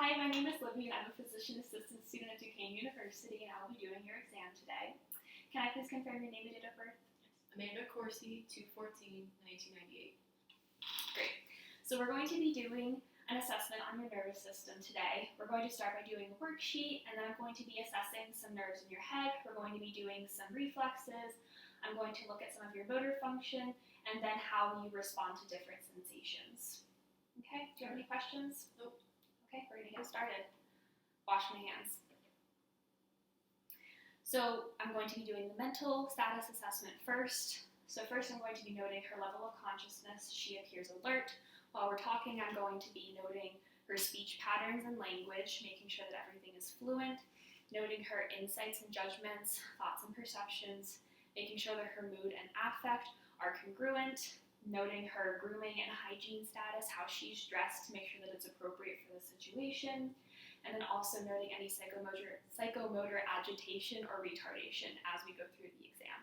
Hi, my name is Libby and I'm a physician assistant student at Duquesne University and I will be doing your exam today. Can I please confirm your name and date of birth? Amanda Corsi, 2/14/1998. Great. So we're going to be doing an assessment on your nervous system today. We're going to start by doing a worksheet and then I'm going to be assessing some nerves in your head. We're going to be doing some reflexes. I'm going to look at some of your motor function and then how you respond to different sensations. Okay, do you have any questions? Nope. Okay, we're going to get started. Wash my hands. So I'm going to be doing the mental status assessment first. So first I'm going to be noting her level of consciousness. She appears alert. While we're talking, I'm going to be noting her speech patterns and language, making sure that everything is fluent, noting her insights and judgments, thoughts and perceptions, making sure that her mood and affect are congruent, noting her grooming and hygiene status, how she's dressed to make sure that it's appropriate for the situation, and then also noting any psychomotor agitation or retardation as we go through the exam.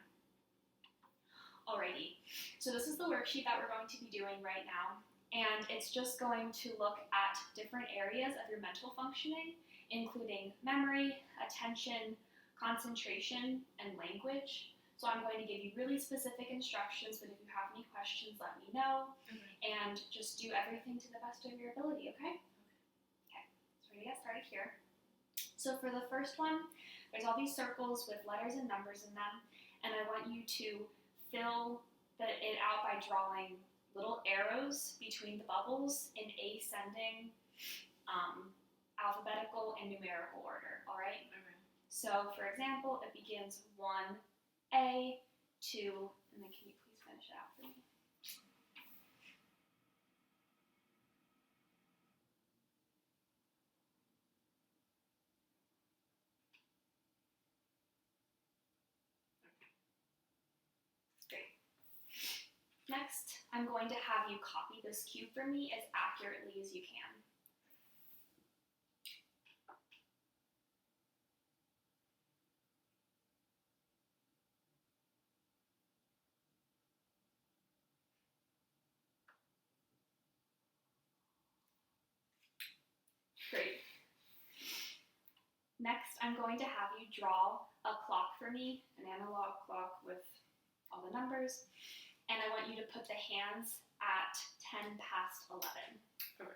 Alrighty, so this is the worksheet that we're going to be doing right now, and it's just going to look at different areas of your mental functioning, including memory, attention, concentration, and language. So I'm going to give you really specific instructions, but if you have any questions, let me know. And just do everything to the best of your ability, okay? Okay, so we're gonna get started here. So for the first one, there's all these circles with letters and numbers in them, and I want you to fill it out by drawing little arrows between the bubbles in ascending, alphabetical, and numerical order, all right? Okay. So for example, it begins 1A, 2, and then can you please finish it out for me? Great. Next, I'm going to have you copy this cube for me as accurately as you can. Great. Next, I'm going to have you draw a clock for me, an analog clock with all the numbers, and I want you to put the hands at 10 past 11. Okay.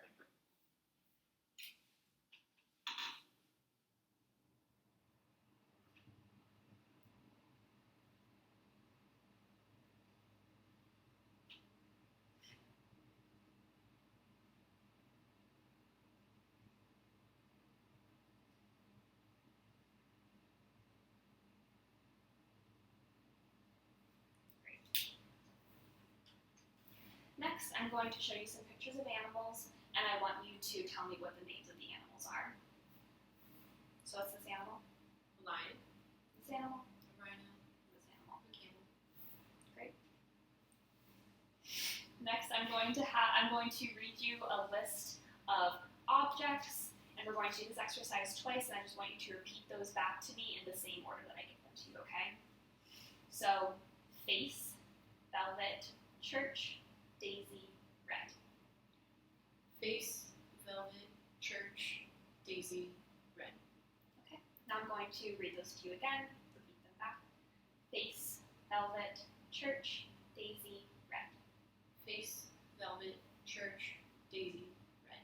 Next, I'm going to show you some pictures of animals, and I want you to tell me what the names of the animals are. So what's this animal? A lion, This animal? a rhino, This animal. a camel. Great. Next, I'm going to read you a list of objects, and we're going to do this exercise twice, and I just want you to repeat those back to me in the same order that I give them to you, okay? So, face, velvet, church, daisy, red. Face, velvet, church, daisy, red. Okay, now I'm going to read those to you again, repeat them back. Face, velvet, church, daisy, red. Face, velvet, church, daisy, red.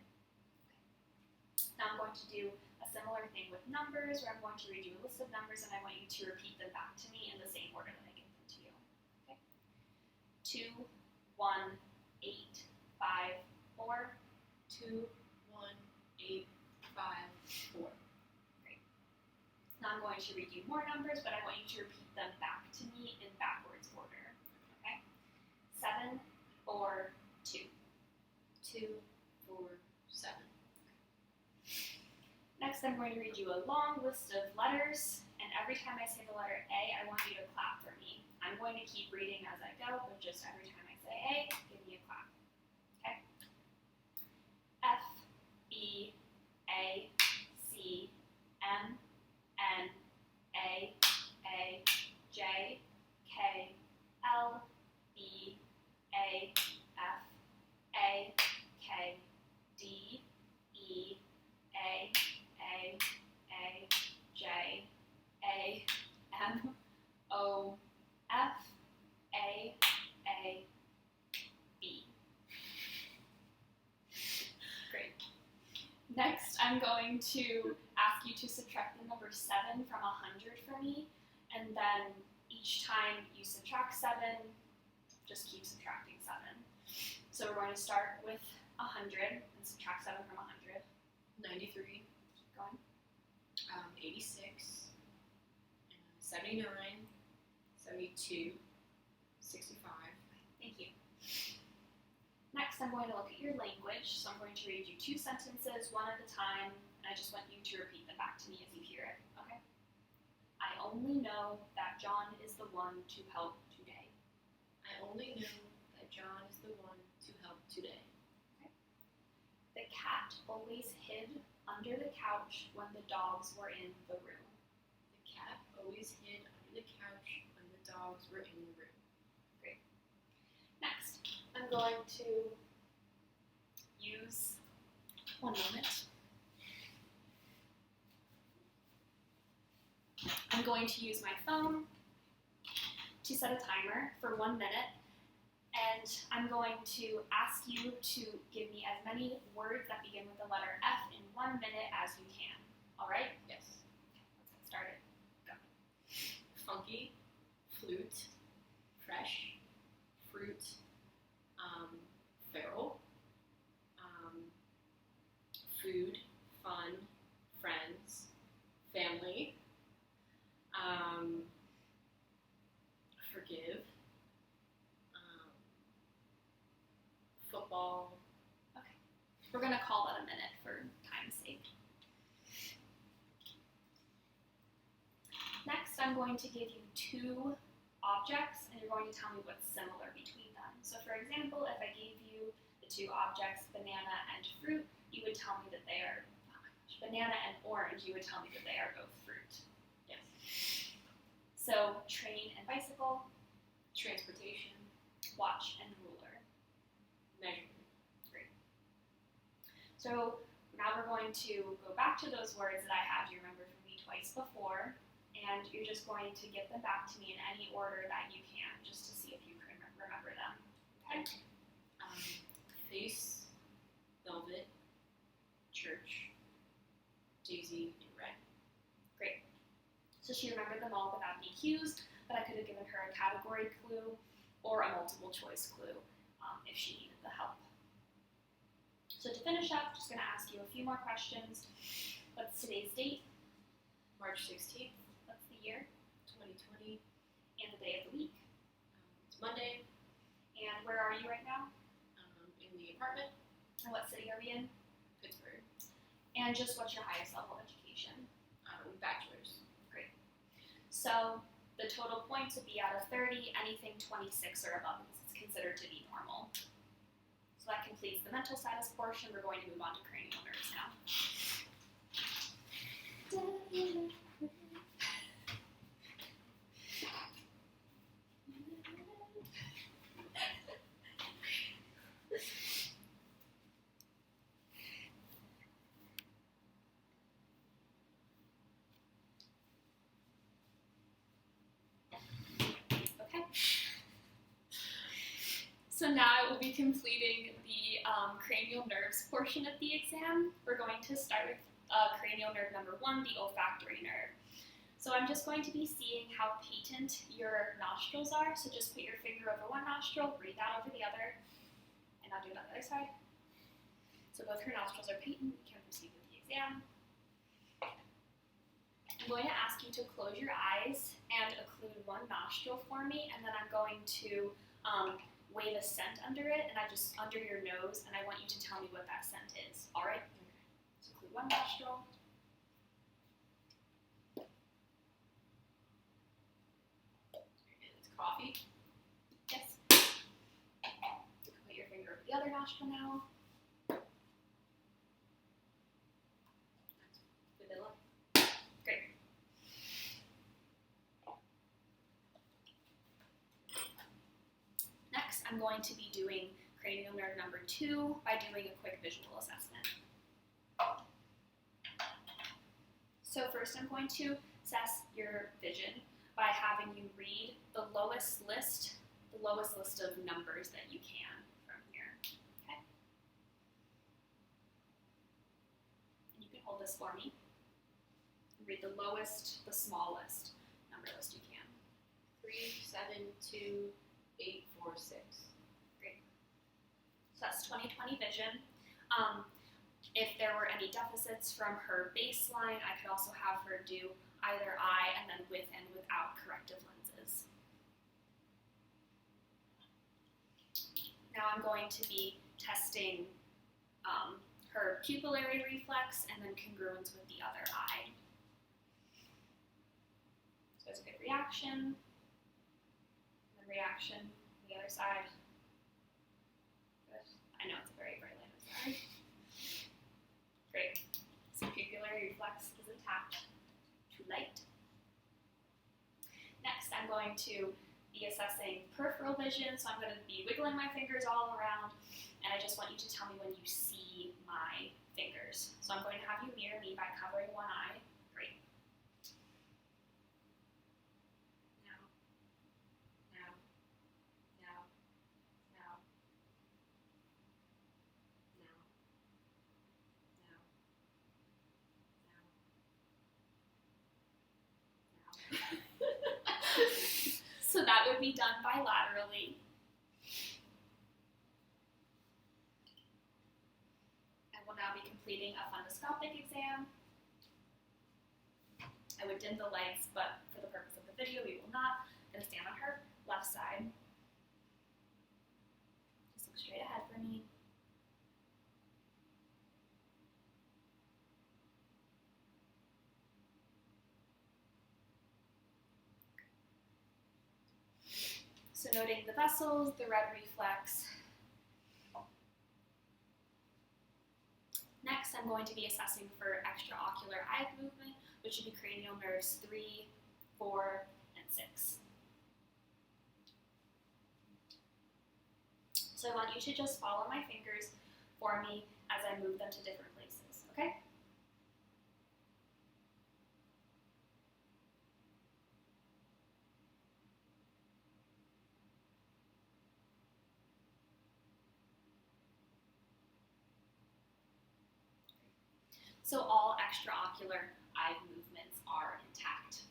Now I'm going to do a similar thing with numbers, where I'm going to read you a list of numbers and I want you to repeat them back to me in the same order that I give them to you. Okay? 2, 1, 8, 5, 4. 2, 1, 8, 5, 4. Great. Now I'm going to read you more numbers, but I want you to repeat them back to me in backwards order. Okay? 7, 4, 2. 2, 4, 7. Next, I'm going to read you a long list of letters, and every time I say the letter A, I want you to clap for me. I'm going to keep reading as I go, but just every time I say A, give me a clap. Okay? F, B, A, C, M, N, A, J, K, L, B, A, F, A, K, D, E, A, I'm going to ask you to subtract the number 7 from 100 for me, and then each time you subtract 7, just keep subtracting 7. So we're going to start with 100 and subtract 7 from 100. 93. Keep going. 86. 79. 72. 65. Thank you. Next, I'm going to look at your language. So I'm going to read you 2 sentences, one at a time, and I just want you to repeat them back to me as you hear it, okay? I only know that John is the one to help today. I only know that John is the one to help today. Okay. The cat always hid under the couch when the dogs were in the room. The cat always hid under the couch when the dogs were in the room. Great. Next, I'm going to use, one moment. I'm going to use my phone to set a timer for 1 minute, and I'm going to ask you to give me as many words that begin with the letter F in 1 minute as you can. All right? Yes. Let's get started. Go. Funky, flute, fresh, fruit, feral, food, fun, friends, family, forgive, football. Okay. We're going to call that a minute for time's sake. Next, I'm going to give you 2 objects, and you're going to tell me what's similar between them. So for example, if I gave you the 2 objects, banana and fruit, you would tell me that they are, banana and orange, you would tell me that they are both fruit. Yes. So train and bicycle, Transportation, watch and ruler. measurement. Great. So now we're going to go back to those words that I had you remember from me twice before, and you're just going to give them back to me in any order that you can, just to see if you can remember them. Okay? Face, velvet, church, daisy, and red. Great. So she remembered them all without any cues, but I could have given her a category clue or a multiple choice clue if she needed the help. So to finish up, just going to ask you a few more questions. What's today's date? March 16th, What's the year? 2020. And the day of the week? It's Monday. And where are you right now? In the apartment, And what city are we in? Pittsburgh. And just what's your highest level of education? Bachelor's. Great. So the total points would be out of 30, anything 26 or above is considered to be normal. So that completes the mental status portion. We're going to move on to cranial nerves now. Okay. So now I will be completing the cranial nerves portion of the exam. We're going to start with cranial nerve number 1, the olfactory nerve. So I'm just going to be seeing how patent your nostrils are. So just put your finger over one nostril, breathe out over the other, and I'll do it on the other side. So both her nostrils are patent. You can proceed with the exam. I'm going to ask you to close your eyes and occlude one nostril for me, and then I'm going to wave a scent under it, and under your nose, and I want you to tell me what that scent is. All right? So occlude one nostril. It's coffee. Yes. Put your finger over the other nostril now. Vanilla. Great. Next, I'm going to be doing cranial nerve number 2 by doing a quick visual assessment. So first I'm going to assess your vision by having you read the lowest list of numbers that you can from here. Okay? And you can this for me. Read the lowest, the smallest number list you can. 372,846. Great. So that's 20/20 vision. If there were any deficits from her baseline, I could also have her do either eye and then with and without corrective lenses. Now I'm going to be testing her pupillary reflex and then congruence with the other eye. So there's a good reaction, and then reaction on the other side. Good. I know it's a very bright light, I'm sorry. Great. So pupillary reflex is intact. Too light. Next, I'm going to be assessing peripheral vision, so I'm going to be wiggling my fingers all around, and I just want you to tell me when you see my fingers. So I'm going to have you mirror me by covering one eye. Great. Now, now, now, now, now, now, now. So that would be done bilaterally. And we'll now be completing a fundoscopic exam. I would dim the lights, but for the purpose of the video, we will not. I'm going to stand on her left side. Just look straight ahead for me. So noting the vessels, the red reflex. Next, I'm going to be assessing for extraocular eye movement, which would be cranial nerves 3, 4, and 6. So I want you to just follow my fingers for me as I move them to different places, okay? So all extraocular eye movements are intact.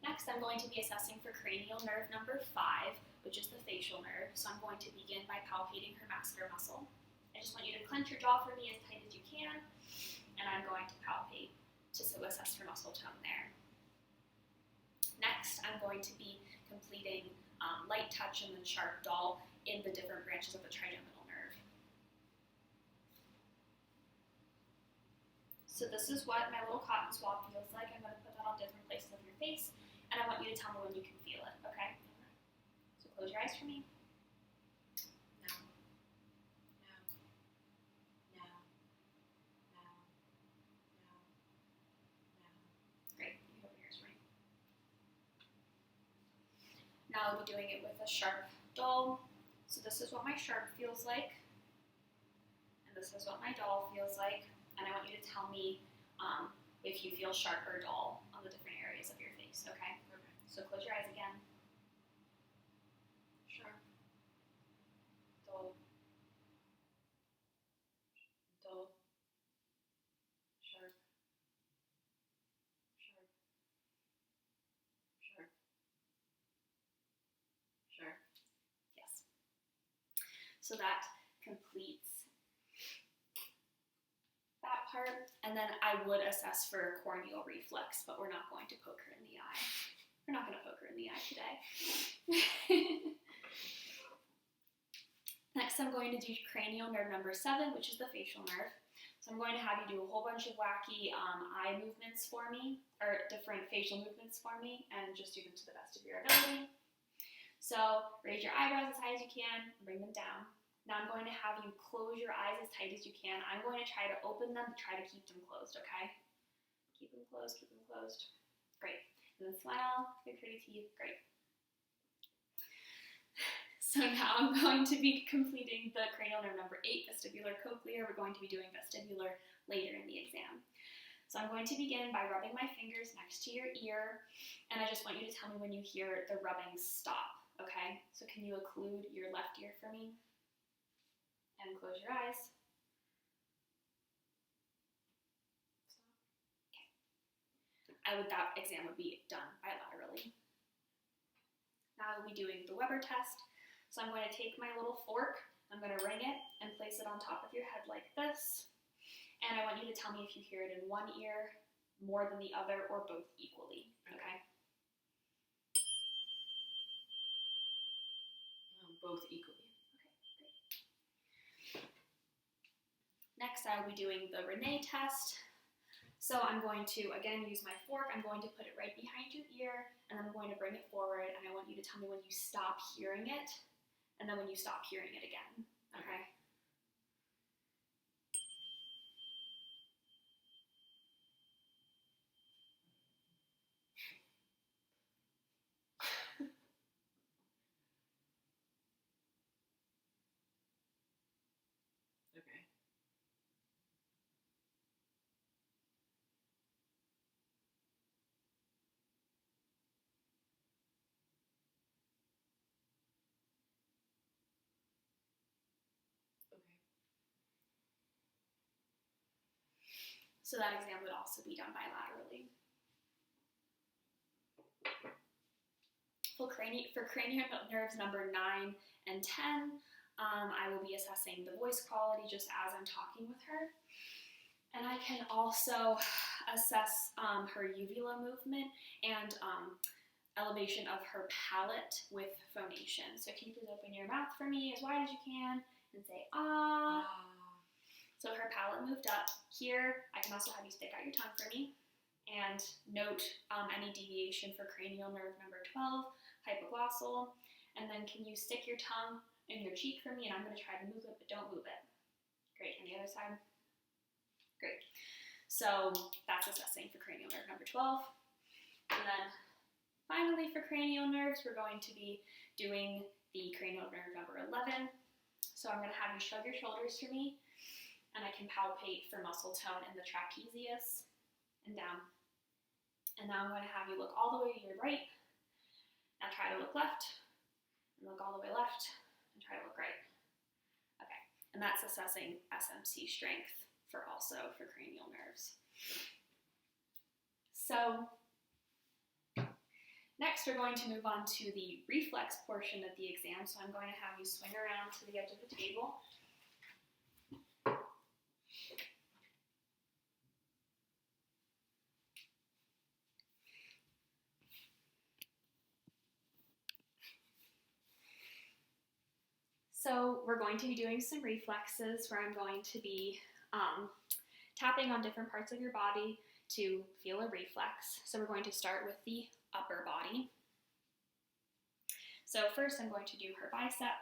Next, I'm going to be assessing for cranial nerve number 5, which is the facial nerve. So I'm going to begin by palpating her masseter muscle. I just want you to clench your jaw for me as tight as you can, and I'm going to palpate to assess her muscle tone there. Next, I'm going to be completing light touch and then sharp dull in the different branches of the trigeminal nerve. So this is what my little cotton swab feels like. I'm going to put that on different places of your face, and I want you to tell me when you can feel it, okay? So close your eyes for me. Now. Now. Now. Now. Now. Now. Great. You can open yours for me. Now I'll be doing it with a sharp dull. So this is what my sharp feels like, and this is what my dull feels like. And I want you to tell me if you feel sharp or dull on the different areas of your face, okay? Okay. So close your eyes again. Sharp. Dull. Dull. Sharp. Sharp. Sharp. Sharp. Yes. So that completes that part, and then I would assess for corneal reflex, but we're not going to poke her in the eye. We're not going to poke her in the eye today. Next, I'm going to do cranial nerve number 7, which is the facial nerve. So I'm going to have you do a whole bunch of wacky eye movements for me, or different facial movements for me, and just do them to the best of your ability. So raise your eyebrows as high as you can, bring them down. Now I'm going to have you close your eyes as tight as you can. I'm going to try to open them, but try to keep them closed, okay? Keep them closed, keep them closed. Great. And then smile, big pretty teeth, great. So now I'm going to be completing the cranial nerve number 8, vestibular cochlear. We're going to be doing vestibular later in the exam. So I'm going to begin by rubbing my fingers next to your ear, and I just want you to tell me when you hear the rubbing stop, okay? So can you occlude your left ear for me? And close your eyes. that exam would be done bilaterally. Now we'll be doing the Weber test. So I'm going to take my little fork, I'm going to ring it and place it on top of your head like this. And I want you to tell me if you hear it in one ear more than the other or both equally, okay? Both equally. Okay, great. Next, I will be doing the Renee test. So I'm going to, again, use my fork. I'm going to put it right behind your ear, and I'm going to bring it forward, and I want you to tell me when you stop hearing it, and then when you stop hearing it again, okay? Okay. Okay. So that exam would also be done bilaterally. For cranial nerves number 9 and 10, I will be assessing the voice quality just as I'm talking with her. And I can also assess her uvula movement and elevation of her palate with phonation. So can you please open your mouth for me as wide as you can and say, ah. So her palate moved up. Here, I can also have you stick out your tongue for me and note any deviation for cranial nerve number 12, hypoglossal. And then can you stick your tongue in your cheek for me, and I'm going to try to move it, but don't move it. Great, on the other side. Great. So that's assessing for cranial nerve number 12. And then finally for cranial nerves, we're going to be doing the cranial nerve number 11. So I'm going to have you shrug your shoulders for me, and I can palpate for muscle tone in the trapezius and down. And now I'm going to have you look all the way to your right. Now try to look left, and look all the way left, and try to look right. Okay, and that's assessing SMC strength for cranial nerves. So next we're going to move on to the reflex portion of the exam. So I'm going to have you swing around to the edge of the table. So we're going to be doing some reflexes where I'm going to be tapping on different parts of your body to feel a reflex. So we're going to start with the upper body. So first I'm going to do her bicep.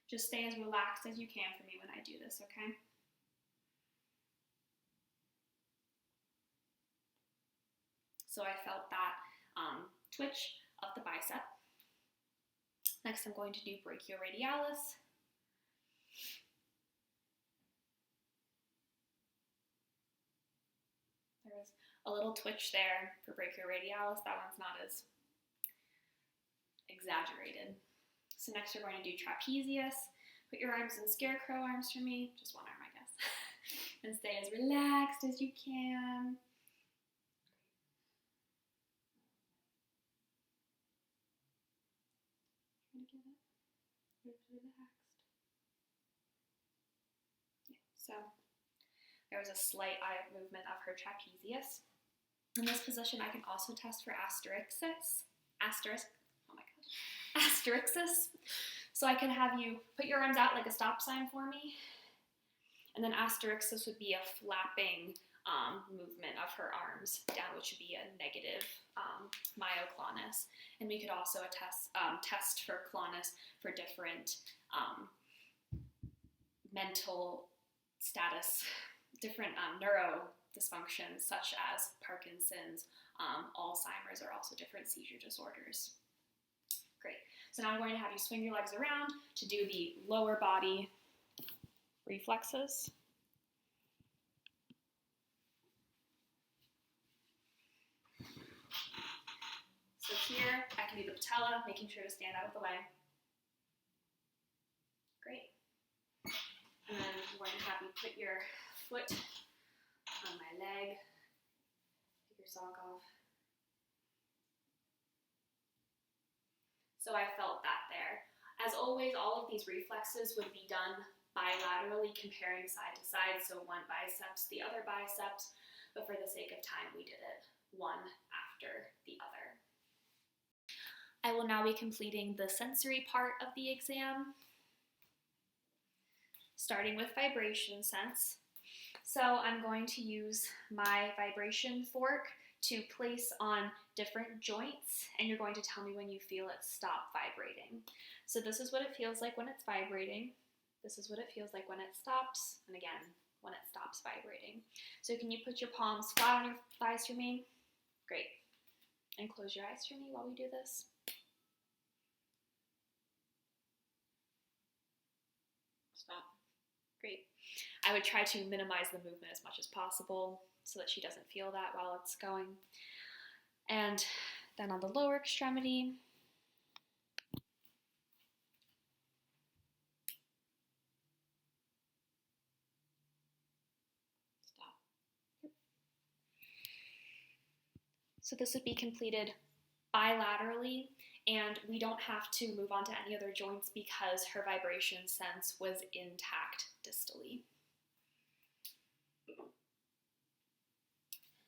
Just stay as relaxed as you can for me when I do this, okay? So I felt that twitch of the bicep. Next I'm going to do brachioradialis. There was a little twitch there for brachioradialis. That one's not as exaggerated. So next we're going to do trapezius. Put your arms in scarecrow arms for me. Just one arm, I guess. And stay as relaxed as you can. Relaxed. Yeah, so there was a slight eye movement of her trapezius. In this position, I can also test for asterixis. So I can have you put your arms out like a stop sign for me. And then asterixis would be a flapping movement of her arms down, which would be a negative myoclonus. And we could also test for clonus for different mental status, different neuro dysfunctions such as Parkinson's, Alzheimer's, or also different seizure disorders. Great. So now I'm going to have you swing your legs around to do the lower body reflexes. So here, I can do the patella, making sure to stand out of the way. Great. And then I'm going to have you put your foot on my leg. Take your sock off. So I felt that there. As always, all of these reflexes would be done bilaterally, comparing side to side, so one biceps, the other biceps, but for the sake of time, we did it one after the other. I will now be completing the sensory part of the exam, starting with vibration sense. So I'm going to use my vibration fork to place on different joints, and you're going to tell me when you feel it stop vibrating. So this is what it feels like when it's vibrating. This is what it feels like when it stops, and again, when it stops vibrating. So can you put your palms flat on your thighs for me? Great. And close your eyes for me while we do this. Stop. Great. I would try to minimize the movement as much as possible so that she doesn't feel that while it's going. And then on the lower extremity, Stop. so this would be completed bilaterally, and we don't have to move on to any other joints because her vibration sense was intact distally.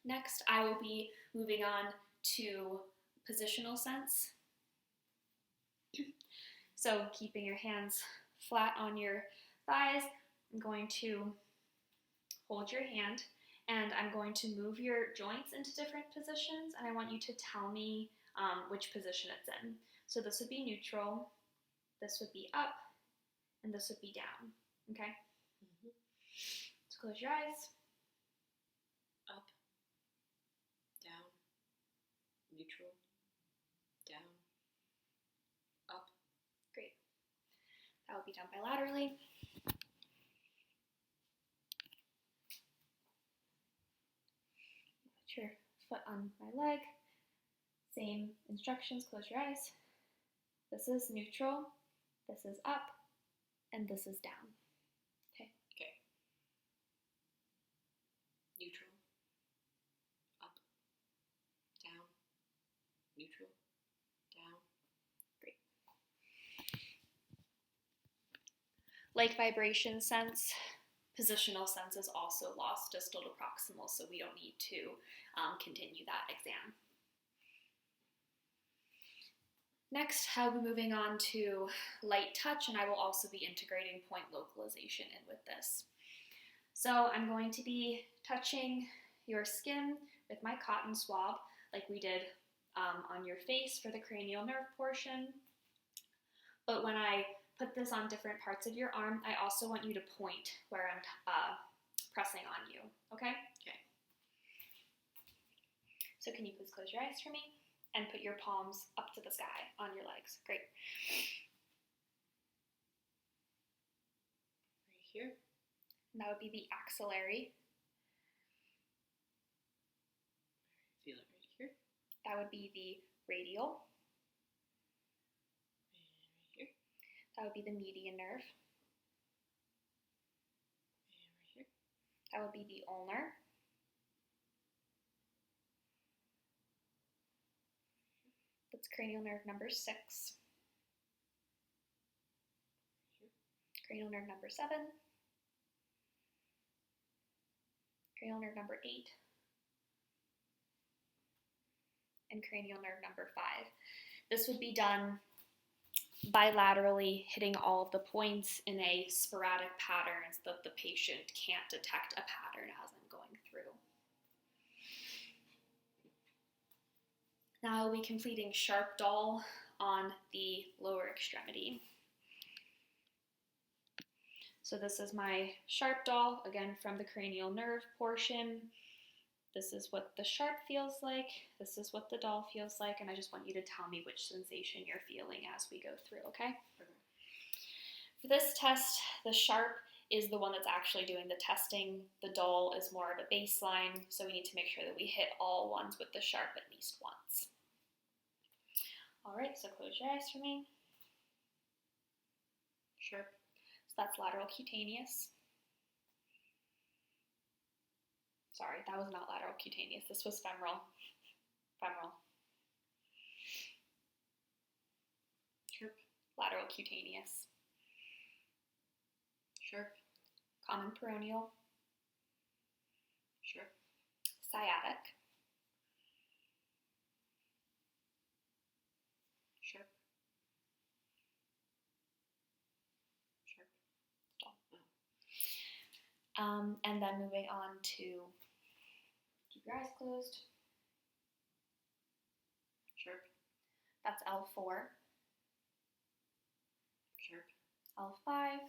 Next, I will be moving on to positional sense. So keeping your hands flat on your thighs, I'm going to hold your hand and I'm going to move your joints into different positions, and I want you to tell me which position it's in. So this would be neutral, this would be up, and this would be down, okay? So close your eyes. Up, down, neutral, down, up. Great. That will be done bilaterally. Put your foot on my leg. Same instructions, close your eyes. This is neutral, this is up, and this is down. Okay. Okay. Neutral, up, down, neutral, down. Great. Like vibration sense, positional sense is also lost distal to proximal, so we don't need to continue that exam. Next, I'll be moving on to light touch, and I will also be integrating point localization in with this. So I'm going to be touching your skin with my cotton swab, like we did on your face for the cranial nerve portion. But when I put this on different parts of your arm, I also want you to point where I'm pressing on you, okay? Okay. So can you please close your eyes for me? And put your palms up to the sky on your legs. Great. Right here. And that would be the axillary. Feel it right here. That would be the radial. And right here. That would be the median nerve. And right here. That would be the ulnar. That's cranial nerve number 6. Here. Cranial nerve number 7. Cranial nerve number 8. And cranial nerve number 5. This would be done bilaterally, hitting all of the points in a sporadic pattern so that the patient can't detect a pattern as I'm going through. Now I'll be completing sharp dull on the lower extremity. So this is my sharp dull, again from the cranial nerve portion. This is what the sharp feels like, this is what the dull feels like, and I just want you to tell me which sensation you're feeling as we go through, okay? For this test, the sharp is the one that's actually doing the testing. The dull is more of a baseline, so we need to make sure that we hit all ones with the sharp at least once. All right, so close your eyes for me. Sharp. So that's lateral cutaneous. Sorry, that was not lateral cutaneous. This was femoral. Femoral. lateral cutaneous, Sure. common peroneal, Sure. sciatic, Sure. Sure. and then moving on to, keep your eyes closed, Sure. that's L4, Sure. L5,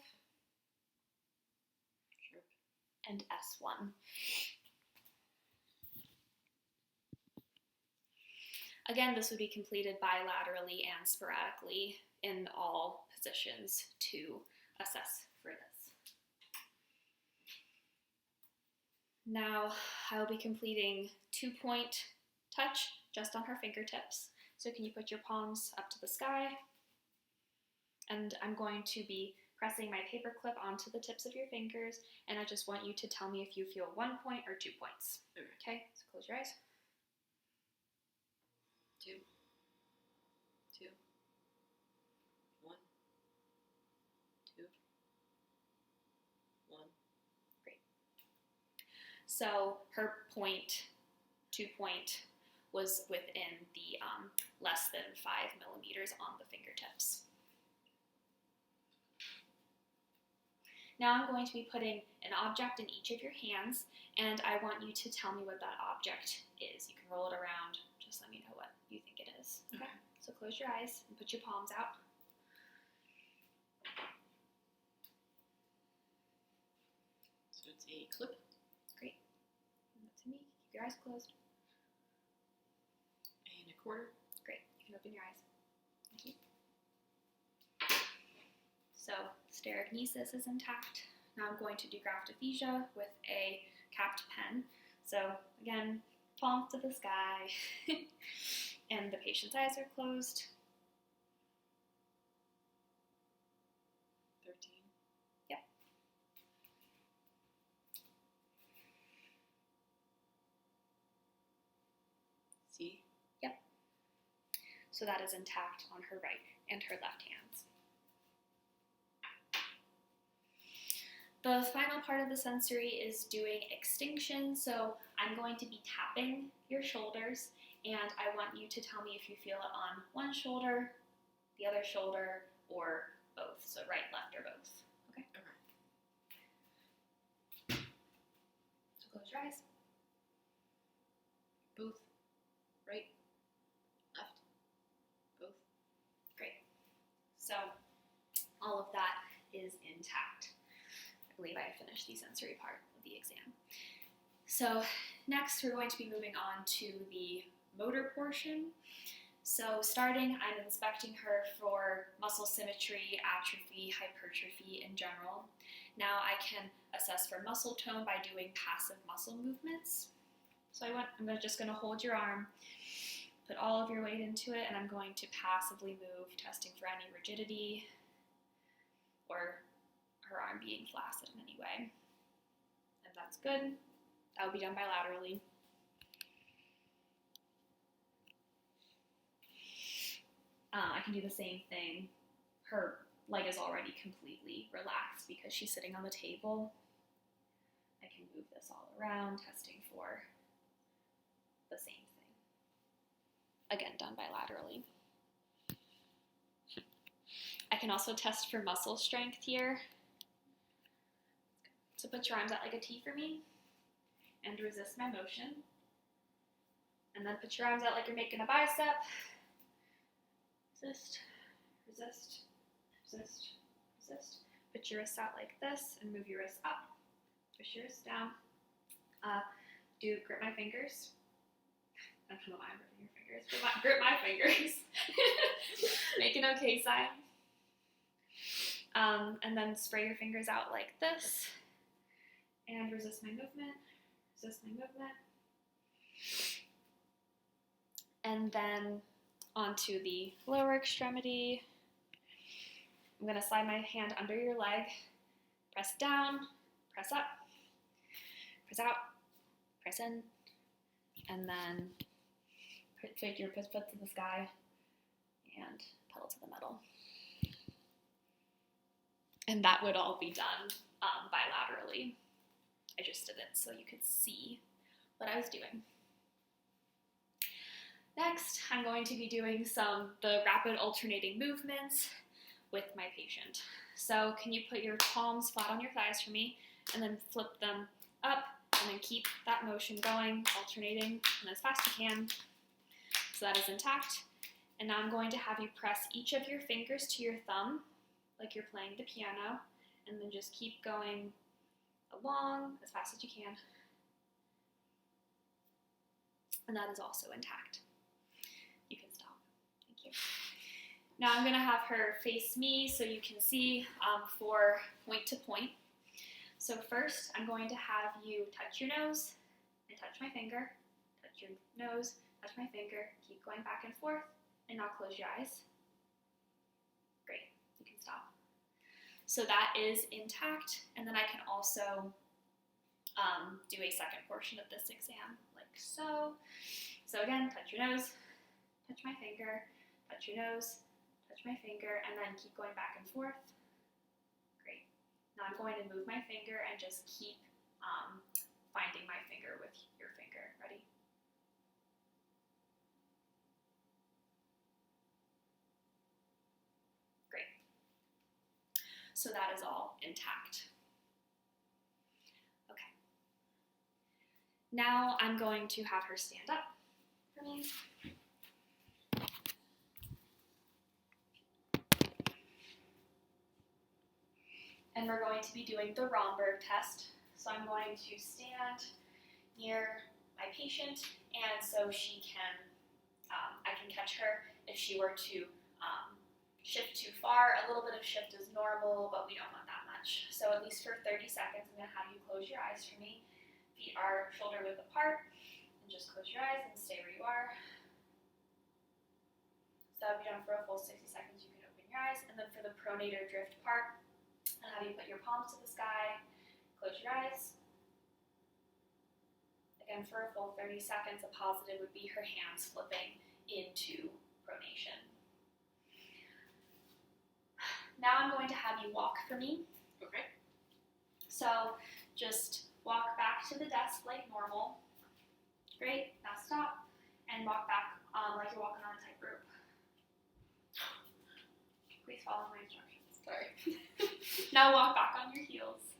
Sure. and S1. Again, this would be completed bilaterally and sporadically in all positions to assess for this. Now, I'll be completing 2-point touch just on her fingertips. So can you put your palms up to the sky? And I'm going to be pressing my paper clip onto the tips of your fingers, and I just want you to tell me if you feel 1 point or 2 points. Okay, so close your eyes. 2. 2. 1. 2. 1. So her 2 point, was within the less than 5 millimeters on the fingertips. Now I'm going to be putting an object in each of your hands, and I want you to tell me what that object is. You can roll it around, just let me know what you think it is. Okay? So close your eyes and put your palms out. So it's a clip. Great. And that to me. Keep your eyes closed. And a quarter. Great. You can open your eyes. Thank you. So stereognesis is intact. Now I'm going to do graphophagia with a capped pen. So again, palms to the sky, and the patient's eyes are closed. 13. Yep. C. Yep. So that is intact on her right and her left hands. The final part of the sensory is doing extinction, so I'm going to be tapping your shoulders, and I want you to tell me if you feel it on one shoulder, the other shoulder, or both, so right, left, or both. Okay? Okay. So close your eyes. Both. Right. Left. Both. Great. So all of that is intact. I believe I finished the sensory part of the exam. So next we're going to be moving on to the motor portion. So starting, I'm inspecting her for muscle symmetry, atrophy, hypertrophy in general. Now I can assess for muscle tone by doing passive muscle movements. So I'm just going to hold your arm, put all of your weight into it, and I'm going to passively move, testing for any rigidity or her arm being flaccid in any way. And that's good. That will be done bilaterally. I can do the same thing. Her leg is already completely relaxed because she's sitting on the table. I can move this all around, testing for the same thing. Again, done bilaterally. I can also test for muscle strength here. So put your arms out like a T for me and resist my motion. And then put your arms out like you're making a bicep. Resist, resist, resist, resist. Put your wrists out like this and move your wrists up. Push your wrists down. Grip my fingers. I don't know why I'm gripping your fingers. Grip my fingers. Make an okay sign. And then spray your fingers out like this. And resist my movement. Resist my movement. And then onto the lower extremity. I'm going to slide my hand under your leg. Press down. Press up. Press out. Press in. And then put your foot to the sky and pedal to the metal. And that would all be done bilaterally. I just did it so you could see what I was doing. Next, I'm going to be doing the rapid alternating movements with my patient. So can you put your palms flat on your thighs for me, and then flip them up, and then keep that motion going, alternating, and as fast as you can. So that is intact. And now I'm going to have you press each of your fingers to your thumb, like you're playing the piano, and then just keep going along as fast as you can. And that is also intact. You can stop. Thank you. Now I'm going to have her face me so you can see for point to point. So first, I'm going to have you touch your nose and touch my finger, touch your nose, touch my finger, keep going back and forth, and now close your eyes. Great, you can stop. So that is intact, and then I can also do a second portion of this exam, like so. So again, touch your nose, touch my finger, touch your nose, touch my finger, and then keep going back and forth. Great. Now I'm going to move my finger and just keep finding my finger with your finger. Ready? Great. So that is all intact. Okay. Now I'm going to have her stand up for me. And we're going to be doing the Romberg test. So I'm going to stand near my patient, and so she can, I can catch her if she were to shift too far. A little bit of shift is normal, but we don't want that much. So at least for 30 seconds, I'm going to have you close your eyes for me. Feet are shoulder width apart, and just close your eyes and stay where you are. So that would be done for a full 60 seconds. You can open your eyes, and then for the pronator drift part, and have you put your palms to the sky, close your eyes. Again, for a full 30 seconds, a positive would be her hands flipping into pronation. Now I'm going to have you walk for me. Okay. So just walk back to the desk like normal. Great, now stop, and walk back like you're walking on a tightrope. Please follow my instructions. Sorry. Now walk back on your heels.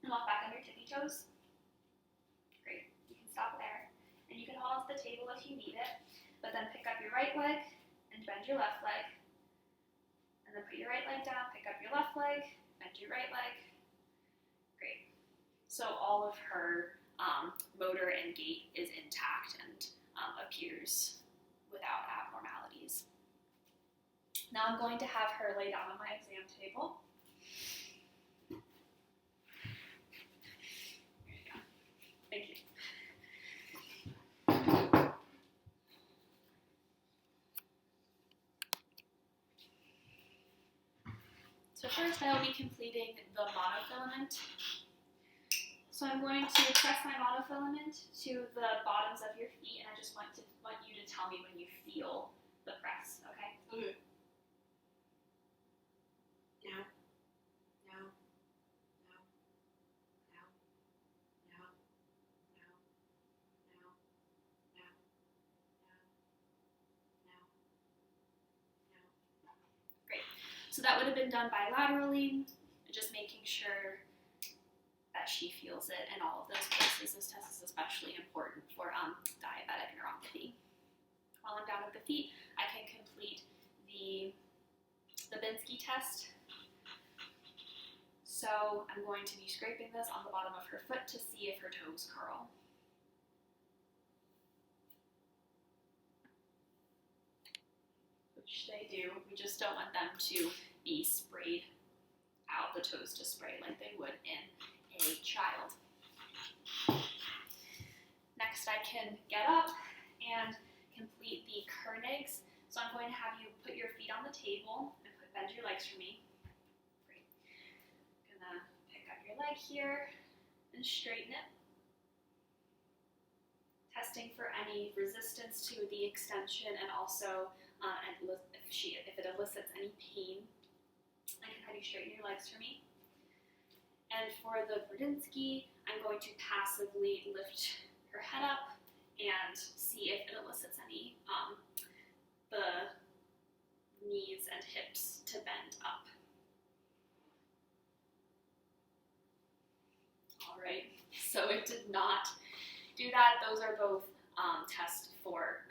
And walk back on your tippy toes. Great. You can stop there. And you can hold onto the table if you need it. But then pick up your right leg and bend your left leg. And then put your right leg down, pick up your left leg, bend your right leg. Great. So all of her motor and gait is intact and appears without abnormalities. Now I'm going to have her lay down on my exam table. There you go. Thank you. So first I will be completing the monofilament. So I'm going to press my monofilament to the bottoms of your feet, and I just want you to tell me when you feel the press, okay? Okay. Now. Now. Now. Now. Now. Now. Now. Now. Now. Now. Great. So that would have been done bilaterally, just making sure that she feels it in all of those places. This test is especially important for diabetic neuropathy. While I'm down at the feet, I can complete the Babinski test. So I'm going to be scraping this on the bottom of her foot to see if her toes curl. Which they do. We just don't want them to be sprayed out, the toes to spray like they would in a child. Next, I can get up and complete the Koenigs. So I'm going to have you put your feet on the table and bend your legs for me. Great. I'm gonna pick up your leg here and straighten it. Testing for any resistance to the extension and also and if it elicits any pain, I can have you straighten your legs for me. And for the Brudzinski, I'm going to passively lift her head up and see if it elicits any, the knees and hips to bend up. All right, so it did not do that. Those are both tests for